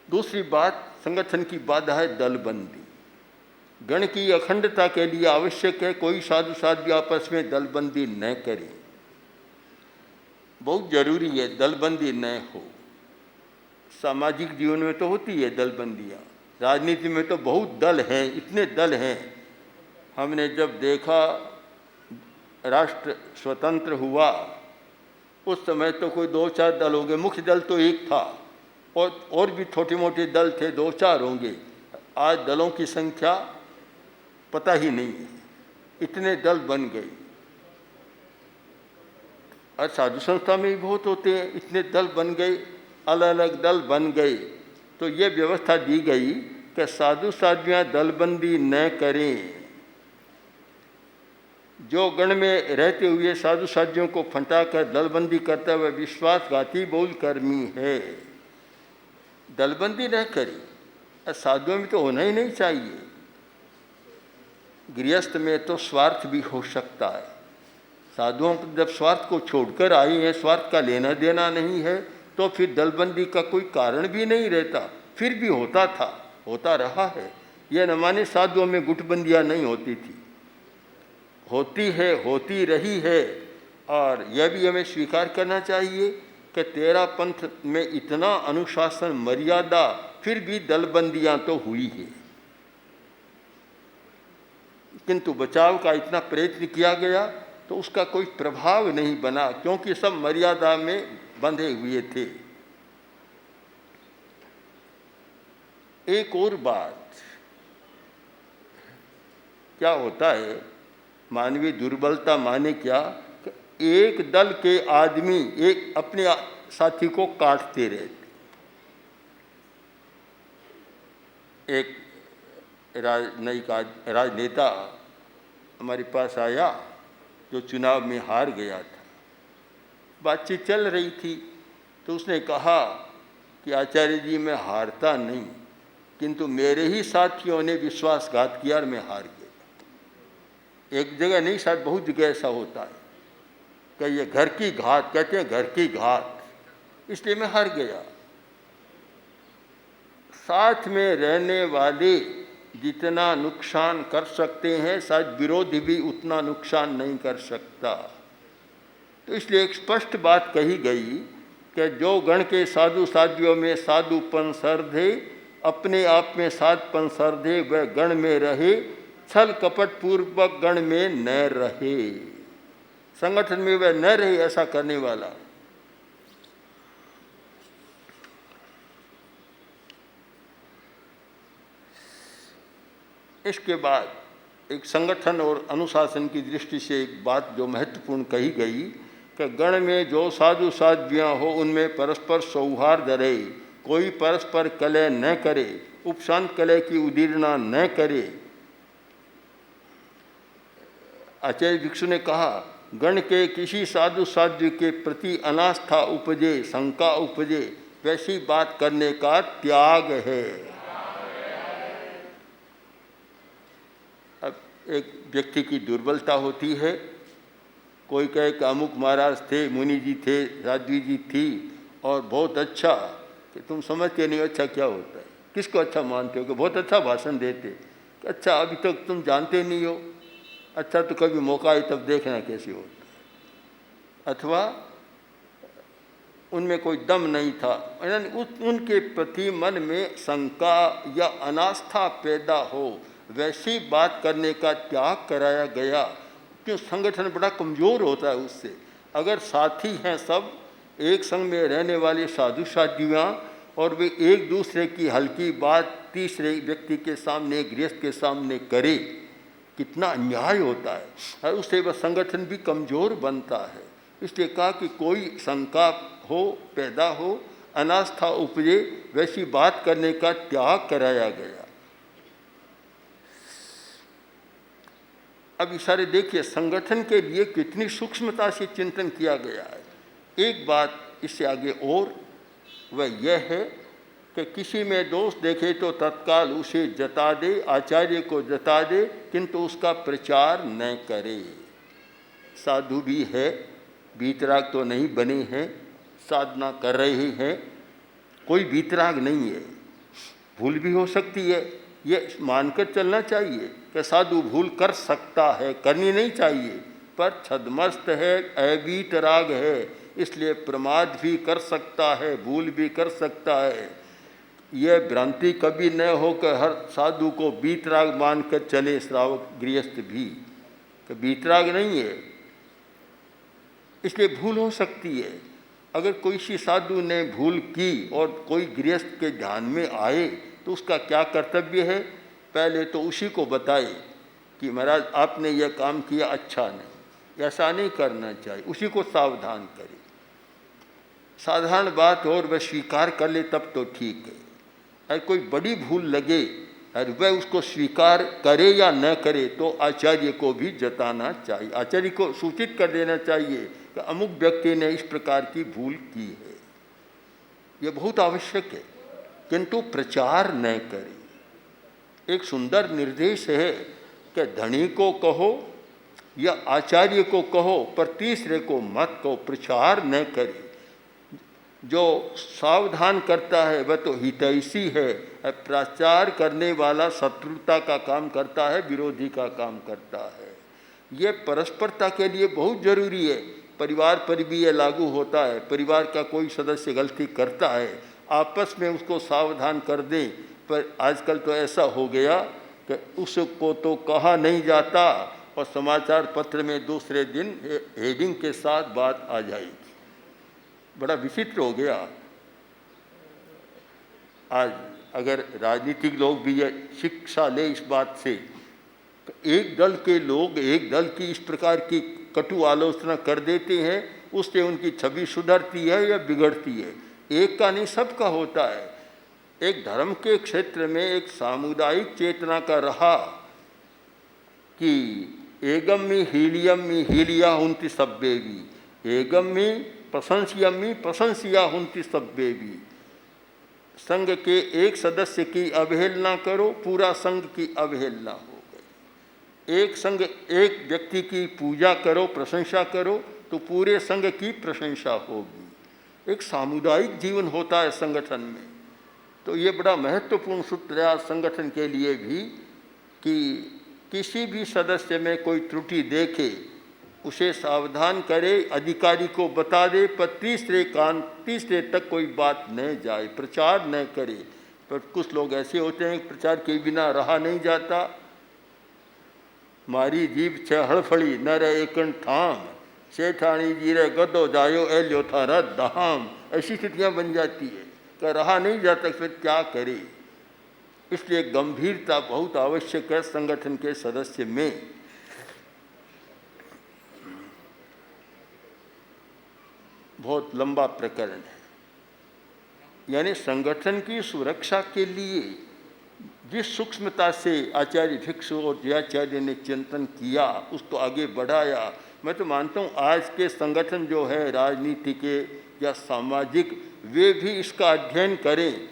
दूसरी बात, संगठन की बाधा है दलबंदी। गण की अखंडता के लिए आवश्यक है कोई साधु साध्वी आपस में दलबंदी न करे। बहुत जरूरी है दलबंदी न हो। सामाजिक जीवन में तो होती है दलबंदियाँ, राजनीति में तो बहुत दल हैं, इतने दल हैं। हमने जब देखा राष्ट्र स्वतंत्र हुआ उस समय तो कोई 2-4 दल होंगे, मुख्य दल तो एक था और भी छोटे मोटे दल थे, 2-4 होंगे। आज दलों की संख्या पता ही नहीं है, इतने दल बन गए। और साधु संस्था में भी बहुत होते हैं, इतने दल बन गए, अलग अलग दल बन गए। तो ये व्यवस्था दी गई कि साधु साध्वियाँ दलबंदी न करें। जो गण में रहते हुए साधु साध्वियों को फंटाकर दलबंदी करता हुआ विश्वासघाती बोल कर्मी है। दलबंदी न करें। साधुओं में तो होना ही नहीं चाहिए। गृहस्थ में तो स्वार्थ भी हो सकता है। साधुओं को जब स्वार्थ को छोड़कर आए हैं, स्वार्थ का लेना देना नहीं है, तो फिर दलबंदी का कोई कारण भी नहीं रहता। फिर भी होता था, होता रहा है। यह न माने साधुओं में गुटबंदियाँ नहीं होती थी, होती है, होती रही है। और यह भी हमें स्वीकार करना चाहिए कि तेरा पंथ में इतना अनुशासन मर्यादा, फिर भी दलबंदियाँ तो हुई है। किंतु बचाव का इतना प्रयत्न किया गया तो उसका कोई प्रभाव नहीं बना, क्योंकि सब मर्यादा में बंधे हुए थे। एक और बात क्या होता है, मानवीय दुर्बलता माने क्या, एक दल के आदमी एक अपने साथी को काटते रहते। एक राजनेता हमारे पास आया जो चुनाव में हार गया था। बातचीत चल रही थी तो उसने कहा कि आचार्य जी मैं हारता नहीं, किंतु मेरे ही साथियों ने विश्वासघात किया और मैं हार गया। एक जगह नहीं, शायद बहुत जगह ऐसा होता है कि ये घर की घात, कहते हैं घर की घात, इसलिए मैं हार गया। साथ में रहने वाले जितना नुकसान कर सकते हैं, शायद विरोधी भी उतना नुकसान नहीं कर सकता। तो इसलिए एक स्पष्ट बात कही गई कि जो गण के साधु साध्वियों में साधुपन सर्धे, अपने आप में साधपन सर्धे, वह गण में रहे, छल कपट पूर्वक गण में न रहे। संगठन में वह न रहे ऐसा करने वाला। इसके बाद एक संगठन और अनुशासन की दृष्टि से एक बात जो महत्वपूर्ण कही गई कि गण में जो साधु साध्वियाँ हो उनमें परस्पर सौहार्द रहे, कोई परस्पर कलह न करे, उपशांत कलह की उदीरना न करे। आचार्य भिक्षु ने कहा गण के किसी साधु साध्वी के प्रति अनास्था उपजे, शंका उपजे, वैसी बात करने का त्याग है। अब एक व्यक्ति की दुर्बलता होती है, कोई कहे कि अमुक महाराज थे, मुनि जी थे, साध्वी जी थी और बहुत अच्छा, कि तुम समझते नहीं अच्छा क्या होता है, किसको अच्छा मानते हो, कि बहुत अच्छा भाषण देते, कि अच्छा अभी तक तुम जानते नहीं हो, अच्छा तो कभी मौका आए तब देखना कैसे होता है। अथवा उनमें कोई दम नहीं था, यानी उनके प्रति मन में शंका या अनास्था पैदा हो, वैसी बात करने का त्याग कराया गया। क्यों, संगठन बड़ा कमज़ोर होता है उससे। अगर साथी हैं सब, एक संग में रहने वाले साधु साध्वियाँ, और वे एक दूसरे की हल्की बात तीसरे व्यक्ति के सामने, गृहस्थ के सामने करे, कितना अन्याय होता है, और उससे वह संगठन भी कमज़ोर बनता है। इसलिए कहा कि कोई शंका हो, पैदा हो, अनास्था उपजे, वैसी बात करने का त्याग कराया गया। अब इशारे देखिए संगठन के लिए कितनी सूक्ष्मता से चिंतन किया गया है। एक बात इससे आगे और, वह यह है कि किसी में दोष देखे तो तत्काल उसे जता दे, आचार्य को जता दे, किंतु उसका प्रचार न करे। साधु भी है, वीतराग तो नहीं बने हैं, साधना कर रहे हैं, कोई वीतराग नहीं है, भूल भी हो सकती है, ये मानकर चलना चाहिए कि साधु भूल कर सकता है, करनी नहीं चाहिए, पर छद्मस्त है, अवीतराग है, इसलिए प्रमाद भी कर सकता है, भूल भी कर सकता है। यह भ्रांति कभी न हो कि हर साधु को बीतराग मानकर चले श्रावक गृहस्थ भी, कि बीतराग नहीं है, इसलिए भूल हो सकती है। अगर कोई सी साधु ने भूल की और कोई गृहस्थ के ध्यान में आए तो उसका क्या कर्तव्य है? पहले तो उसी को बताए कि महाराज आपने यह काम किया अच्छा नहीं, ऐसा नहीं करना चाहिए, उसी को सावधान करे। साधारण बात और वह स्वीकार कर ले तब तो ठीक है। अगर कोई बड़ी भूल लगे और वह उसको स्वीकार करे या न करे तो आचार्य को भी जताना चाहिए, आचार्य को सूचित कर देना चाहिए कि अमुक व्यक्ति ने इस प्रकार की भूल की है। यह बहुत आवश्यक है, किंतु प्रचार न करें। एक सुंदर निर्देश है कि धनी को कहो या आचार्य को कहो, पर तीसरे को मत कहो, प्रचार न करे। जो सावधान करता है वह तो हितैषी है, प्रचार करने वाला शत्रुता का काम करता है, विरोधी का काम करता है। ये परस्परता के लिए बहुत जरूरी है। परिवार पर भी ये लागू होता है। परिवार का कोई सदस्य गलती करता है, आपस में उसको सावधान कर दें, पर आजकल तो ऐसा हो गया कि उसको तो कहा नहीं जाता और समाचार पत्र में दूसरे दिन हेडिंग के साथ बात आ जाएगी। बड़ा विचित्र हो गया। आज अगर राजनीतिक लोग भी ये शिक्षा ले इस बात से, एक दल के लोग एक दल की इस प्रकार की कटु आलोचना कर देते हैं, उससे उनकी छवि सुधरती है या बिगड़ती है। एक का नहीं, सबका होता है। एक धर्म के क्षेत्र में एक सामुदायिक चेतना का रहा कि एगम्मी हीलियम्मी हीलिया हुंति सब्बेवी, एगम्मी प्रशंसियम्मी प्रशंसिया हुंति सब्बेवी। संघ के एक सदस्य की अवहेलना करो, पूरा संघ की अवहेलना हो गई। एक संघ एक व्यक्ति की पूजा करो, प्रशंसा करो, तो पूरे संघ की प्रशंसा होगी। एक सामुदायिक जीवन होता है संगठन में। तो ये बड़ा महत्वपूर्ण सूत्र है संगठन के लिए भी कि किसी भी सदस्य में कोई त्रुटि देखे उसे सावधान करे, अधिकारी को बता दे, पर तीसरे तक कोई बात न जाए, प्रचार न करे। पर कुछ लोग ऐसे होते हैं प्रचार के बिना रहा नहीं जाता। मारी जीभ छ हड़फड़ी न रहे एकन ठाम, सेठानी जीरे गदो जायो एल्यो थारा दहाम। ऐसी स्थितियाँ बन जाती है कि रहा नहीं जाता, फिर क्या करे। इसलिए गंभीरता बहुत आवश्यक है संगठन के सदस्य में। बहुत लंबा प्रकरण है। यानी संगठन की सुरक्षा के लिए जिस सूक्ष्मता से आचार्य भिक्षु और जयाचार्य ने चिंतन किया, उसको आगे बढ़ाया। मैं तो मानता हूँ आज के संगठन जो है राजनीति के या सामाजिक, वे भी इसका अध्ययन करें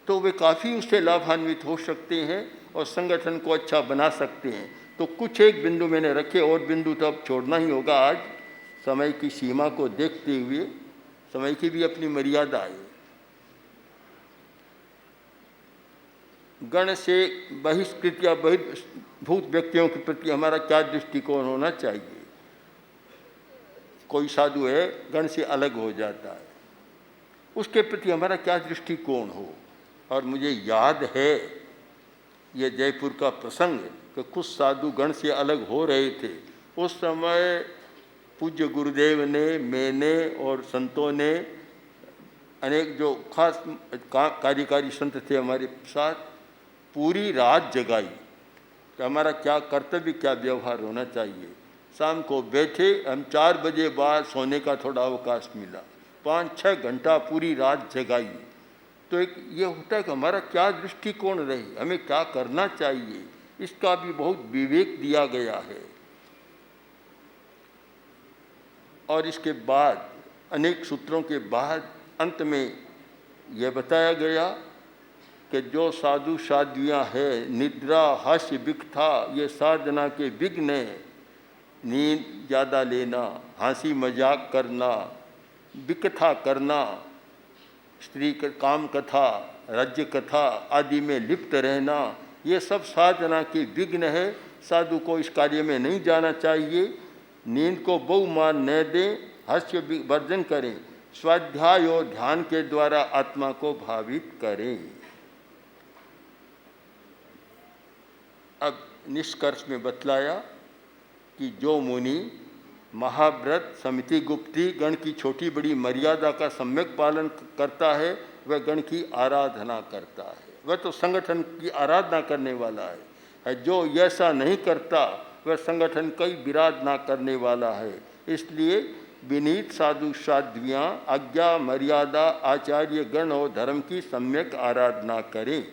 तो वे काफ़ी उससे लाभान्वित हो सकते हैं और संगठन को अच्छा बना सकते हैं। तो कुछ एक बिंदु मैंने रखे, और बिंदु तो अब छोड़ना ही होगा आज समय की सीमा को देखते हुए। समय की भी अपनी मर्यादा है। गण से बहिष्कृत या बहिर्भूत व्यक्तियों के प्रति हमारा क्या दृष्टिकोण होना चाहिए। कोई साधु है गण से अलग हो जाता है, उसके प्रति हमारा क्या दृष्टिकोण हो। और मुझे याद है ये जयपुर का प्रसंग कि कुछ साधु गण से अलग हो रहे थे। उस समय पूज्य गुरुदेव ने, मैंने और संतों ने, अनेक जो खास कार्यकारी संत थे हमारे साथ, पूरी रात जगाई कि हमारा क्या कर्तव्य, क्या व्यवहार होना चाहिए। शाम को बैठे हम, 4 बजे बाद सोने का थोड़ा अवकाश मिला, 5-6 घंटा पूरी रात जगाई। तो एक ये होता है कि हमारा क्या दृष्टिकोण रहे, हमें क्या करना चाहिए, इसका भी बहुत विवेक दिया गया है। और इसके बाद अनेक सूत्रों के बाद अंत में यह बताया गया कि जो साधु साध्वियाँ हैं, निद्रा हास्य विकथा ये साधना के विघ्न हैं। नींद ज़्यादा लेना, हंसी मजाक करना, विकथा करना, स्त्री काम कथा, राज्य कथा आदि में लिप्त रहना, ये सब साधना के विघ्न है। साधु को इस कार्य में नहीं जाना चाहिए। नींद को बहुमान न दें, हास्य वर्जन करें, स्वाध्याय और ध्यान के द्वारा आत्मा को भावित करें। अब निष्कर्ष में बतलाया कि जो मुनि महाव्रत, समिति गुप्ती, गण की छोटी बड़ी मर्यादा का सम्यक पालन करता है, वह गण की आराधना करता है, वह तो संगठन की आराधना करने वाला है। जो ऐसा नहीं करता वह संगठन का ही विराध ना करने वाला है। इसलिए विनीत साधु साध्वियाँ आज्ञा, मर्यादा, आचार्य गण और धर्म की सम्यक आराधना करें।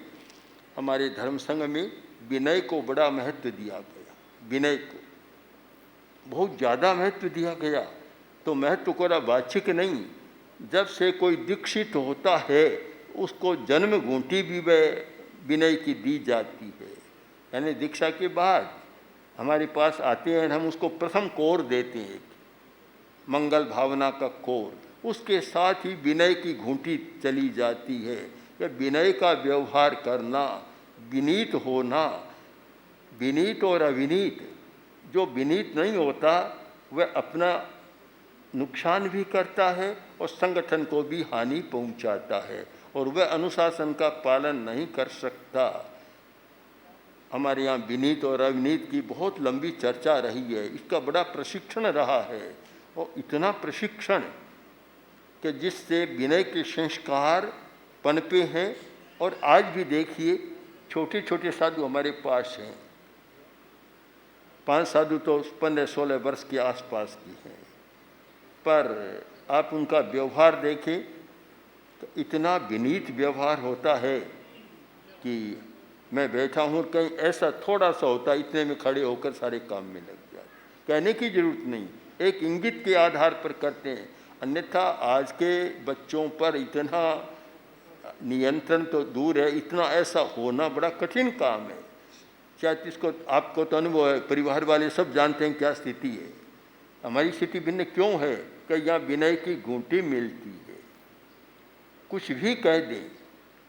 हमारे धर्म संघ में विनय को बड़ा महत्व दिया गया। विनय को बहुत ज़्यादा महत्व दिया गया। तो महत्व को वाचिक नहीं, जब से कोई दीक्षित होता है उसको जन्म घूंटी भी वह विनय की दी जाती है। यानी दीक्षा के बाद हमारे पास आते हैं, हम उसको प्रथम कोर देते हैं, मंगल भावना का कोर, उसके साथ ही विनय की घूंटी चली जाती है। कि विनय का व्यवहार करना, विनीत होना। विनीत और अविनीत, जो विनीत नहीं होता वह अपना नुकसान भी करता है और संगठन को भी हानि पहुंचाता है, और वह अनुशासन का पालन नहीं कर सकता। हमारे यहाँ विनीत और अविनीत की बहुत लंबी चर्चा रही है, इसका बड़ा प्रशिक्षण रहा है, और इतना प्रशिक्षण कि जिससे विनय के संस्कार पनपे हैं। और आज भी देखिए छोटे छोटे साधु हमारे पास हैं, 5 साधु तो 15-16 वर्ष के आसपास की हैं, पर आप उनका व्यवहार देखें तो इतना विनीत व्यवहार होता है कि मैं बैठा हूँ, कहीं ऐसा थोड़ा सा होता इतने में खड़े होकर सारे काम में लग जाते। कहने की ज़रूरत नहीं, एक इंगित के आधार पर करते हैं। अन्यथा आज के बच्चों पर इतना नियंत्रण तो दूर है, इतना ऐसा होना बड़ा कठिन काम है। शायद इसको आपको तो अनुभव है, परिवार वाले सब जानते हैं क्या स्थिति है। हमारी स्थिति भिन्न क्यों है कि यहाँ विनय की घूंटी मिलती है। कुछ भी कह दें,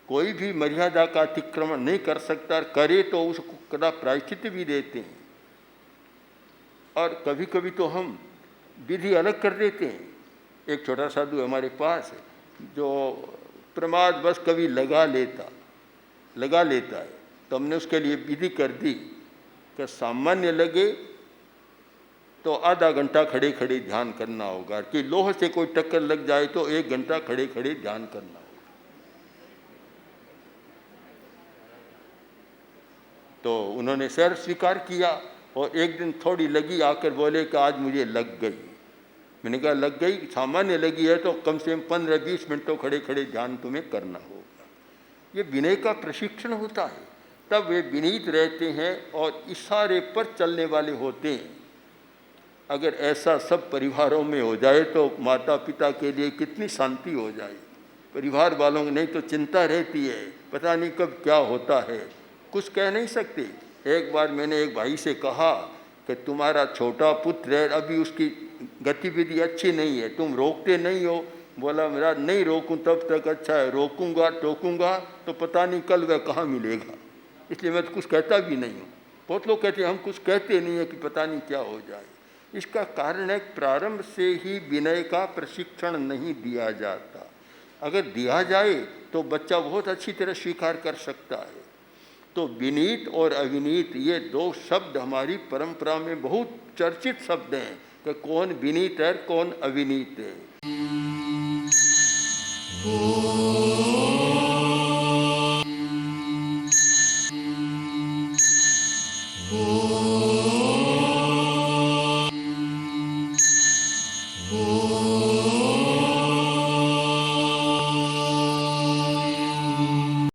कोई भी मर्यादा का अतिक्रमण नहीं कर सकता, करे तो उसको कड़ा प्रायश्चित भी देते हैं। और कभी कभी तो हम विधि अलग कर देते हैं। एक छोटा साधु हमारे पास है जो प्रमाद बस कभी लगा लेता है, तो हमने उसके लिए विधि कर दी कि सामान्य लगे तो आधा घंटा खड़े खड़े ध्यान करना होगा, कि लोह से कोई टक्कर लग जाए तो 1 घंटा खड़े खड़े ध्यान करना होगा। तो उन्होंने सर स्वीकार किया, और एक दिन थोड़ी लगी, आकर बोले कि आज मुझे लग गई। मैंने कहा लग गई, सामान्य लगी है तो कम से कम 15-20 मिनट तो खड़े खड़े ध्यान तुम्हें करना होगा। ये विनय का प्रशिक्षण होता है, तब वे विनीत रहते हैं और इशारे पर चलने वाले होते हैं। अगर ऐसा सब परिवारों में हो जाए तो माता पिता के लिए कितनी शांति हो जाए। परिवार वालों को नहीं तो चिंता रहती है, पता नहीं कब क्या होता है, कुछ कह नहीं सकते। एक बार मैंने एक भाई से कहा कि तुम्हारा छोटा पुत्र है, अभी उसकी गतिविधि अच्छी नहीं है, तुम रोकते नहीं हो। बोला मेरा नहीं रोकूं तब तक अच्छा है, रोकूंगा टोकूंगा तो पता नहीं कल वह कहाँ मिलेगा, इसलिए मैं तो कुछ कहता भी नहीं हूँ। बहुत लोग कहते हैं हम कुछ कहते नहीं है कि पता नहीं क्या हो जाए। इसका कारण है प्रारंभ से ही विनय का प्रशिक्षण नहीं दिया जाता। अगर दिया जाए तो बच्चा बहुत अच्छी तरह स्वीकार कर सकता है। तो विनीत और अविनीत ये 2 शब्द हमारी परंपरा में बहुत चर्चित शब्द हैं कि कौन विनीत है कौन अविनीत है।